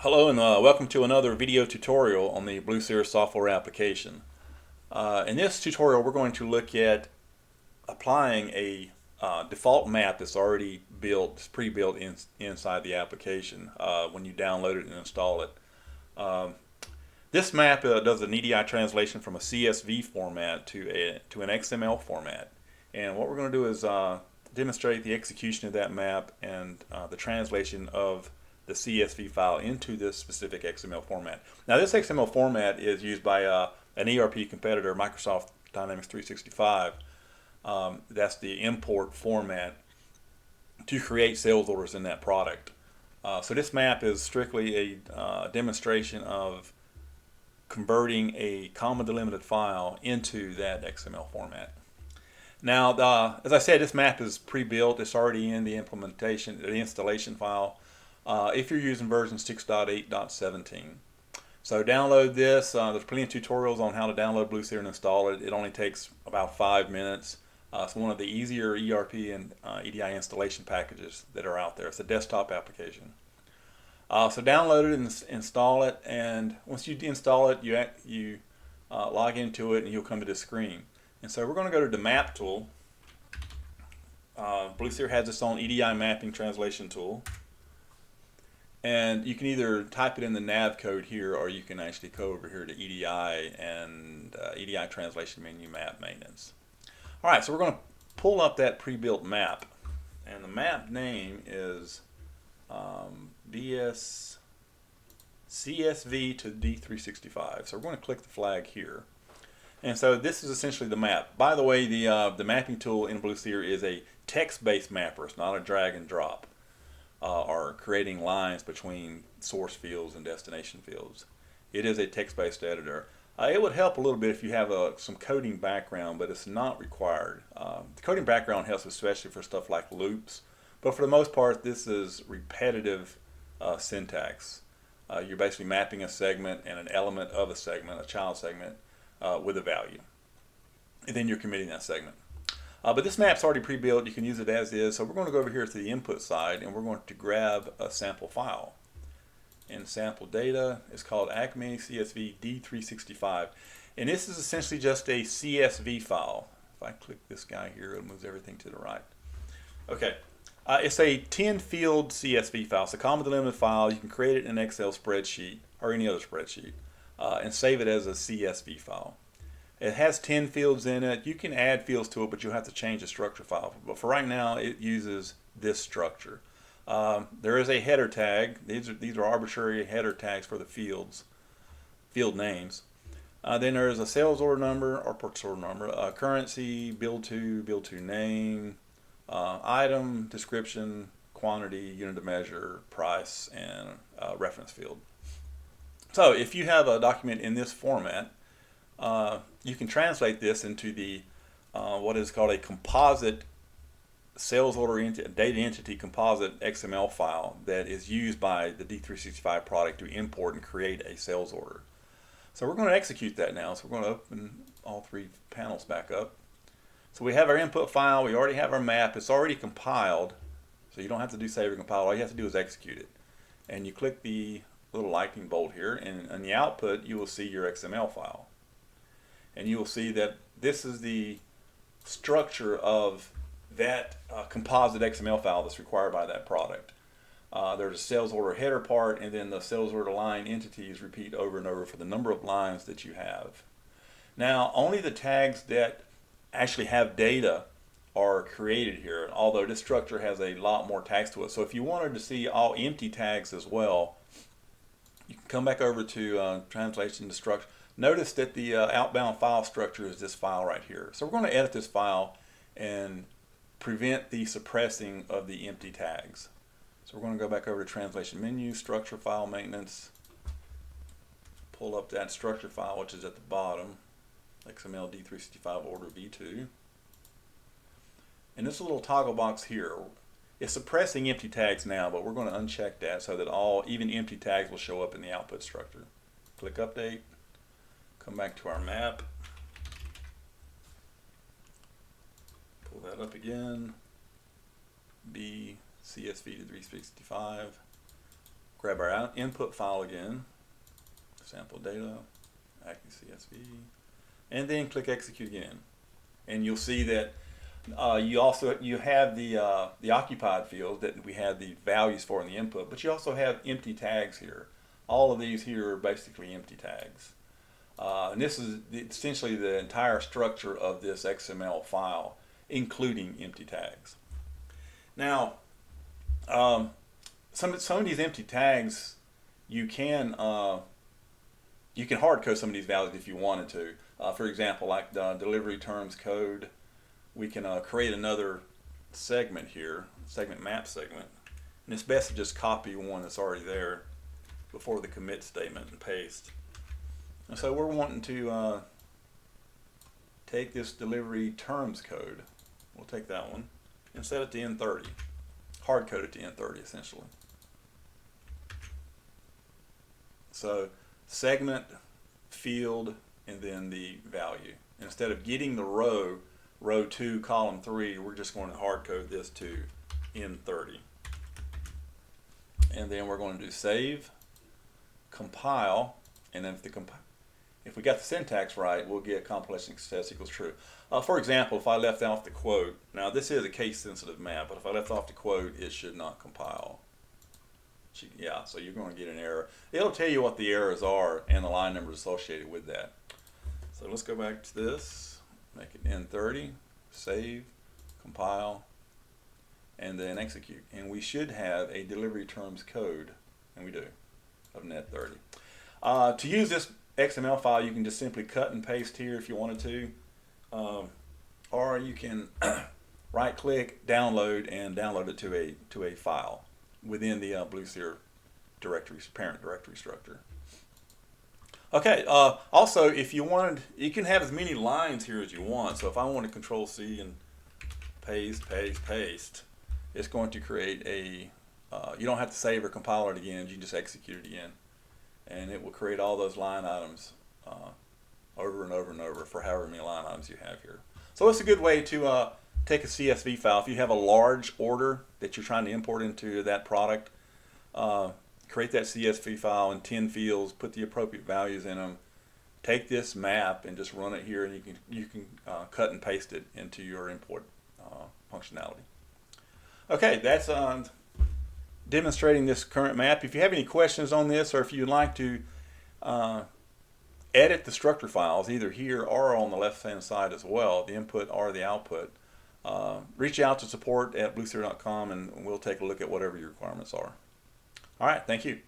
Hello and welcome to another video tutorial on the BlueSeer Software application. In this tutorial we're going to look at applying a default map that's already built, it's pre-built inside the application when you download it and install it. This map does an EDI translation from a CSV format to an XML format. And what we're going to do is demonstrate the execution of that map and the translation of the CSV file into this specific XML format. Now this XML format is used by an ERP competitor, Microsoft Dynamics 365. That's the import format to create sales orders in that product. So this map is strictly a demonstration of converting a comma delimited file into that XML format. Now, as I said, this map is pre-built. It's already in the installation file. If you're using version 6.8.17. So download this. There's plenty of tutorials on how to download BlueSeer and install it. It only takes about 5 minutes. It's one of the easier ERP and EDI installation packages that are out there. It's a desktop application. So download it and install it, and once you install it, you log into it and you'll come to this screen. And so we're going to go to the map tool. BlueSeer has its own EDI mapping translation tool. And you can either type it in the nav code here, or you can actually go over here to EDI and EDI translation menu map maintenance. All right, so we're going to pull up that pre-built map, and the map name is BS CSV to D365. So we're going to click the flag here, and so this is essentially the map. By the way, the mapping tool in BlueSeer is a text-based mapper. It's not a drag and drop. Or creating lines between source fields and destination fields. It is a text-based editor. It would help a little bit if you have some coding background, but it's not required. The coding background helps especially for stuff like loops, but for the most part this is repetitive syntax. You're basically mapping a segment and an element of a segment, a child segment, with a value. And then you're committing that segment. But this map's already pre-built. You can use it as is. So we're going to go over here to the input side, and we're going to grab a sample file. And sample data is called Acme CSV D365. And this is essentially just a CSV file. If I click this guy here, it moves everything to the right. Okay. It's a 10-field CSV file. It's a comma delimited file. You can create it in an Excel spreadsheet or any other spreadsheet and save it as a CSV file. It has 10 fields in it. You can add fields to it, but you'll have to change the structure file. But for right now, it uses this structure. There is a header tag. These are arbitrary header tags for the field names. Then there is a sales order number or purchase order number, currency, bill to name, item, description, quantity, unit of measure, price, and reference field. So if you have a document in this format, you can translate this into the what is called a composite sales order data entity composite XML file that is used by the D365 product to import and create a sales order. So we're going to execute that now. So we're going to open all three panels back up. So we have our input file. We already have our map. It's already compiled. So you don't have to do save or compile. All you have to do is execute it. And you click the little lightning bolt here, and in the output you will see your XML file. And you will see that this is the structure of that composite XML file that's required by that product. There's a sales order header part, and then the sales order line entities repeat over and over for the number of lines that you have. Now, only the tags that actually have data are created here, although this structure has a lot more tags to it. So if you wanted to see all empty tags as well, you can come back over to translation to structure. Notice that the outbound file structure is this file right here. So we're going to edit this file and prevent the suppressing of the empty tags. So we're going to go back over to translation menu, structure file maintenance, pull up that structure file which is at the bottom, XML D365 order V2. And this little toggle box here, it's suppressing empty tags now, but we're going to uncheck that so that all even empty tags will show up in the output structure. Click update. Come back to our map, pull that up again, B CSV to 365, grab our input file again, sample data, acting CSV, and then click execute again. And you'll see that you have the occupied field that we had the values for in the input, but you also have empty tags here. All of these here are basically empty tags. And this is essentially the entire structure of this XML file, including empty tags. Now, some of these empty tags, you can hard code some of these values if you wanted to. For example, like the delivery terms code, we can create another segment here, segment map segment. And it's best to just copy one that's already there before the commit statement and paste. And so we're wanting to take this delivery terms code. We'll take that one and set it to N30. Hard code it to N30 essentially. So segment, field, and then the value. Instead of getting the row 2, column 3, we're just going to hard code this to N30. And then we're going to do save, compile, and then if we got the syntax right, we'll get compilation success equals true. For example, if I left off the quote, now this is a case sensitive map, but if I left off the quote, it should not compile. Yeah, so you're going to get an error. It'll tell you what the errors are and the line numbers associated with that. So let's go back to this, make it N30, save, compile, and then execute. And we should have a delivery terms code, and we do, of net 30. To use this XML file, you can just simply cut and paste here if you wanted to, or you can right click, download, and download it to a file within the BlueSeer parent directory structure. Okay, also if you wanted, you can have as many lines here as you want. So if I want to control C and paste, it's going to create a, you don't have to save or compile it again, you can just execute it again. And it will create all those line items over and over and over for however many line items you have here. So it's a good way to take a CSV file. If you have a large order that you're trying to import into that product, create that CSV file in 10 fields, put the appropriate values in them, take this map and just run it here, and you can cut and paste it into your import functionality. Okay, that's demonstrating this current map. If you have any questions on this, or if you'd like to edit the structure files either here or on the left hand side as well, the input or the output, reach out to support@blueseer.com and we'll take a look at whatever your requirements are. All right, thank you.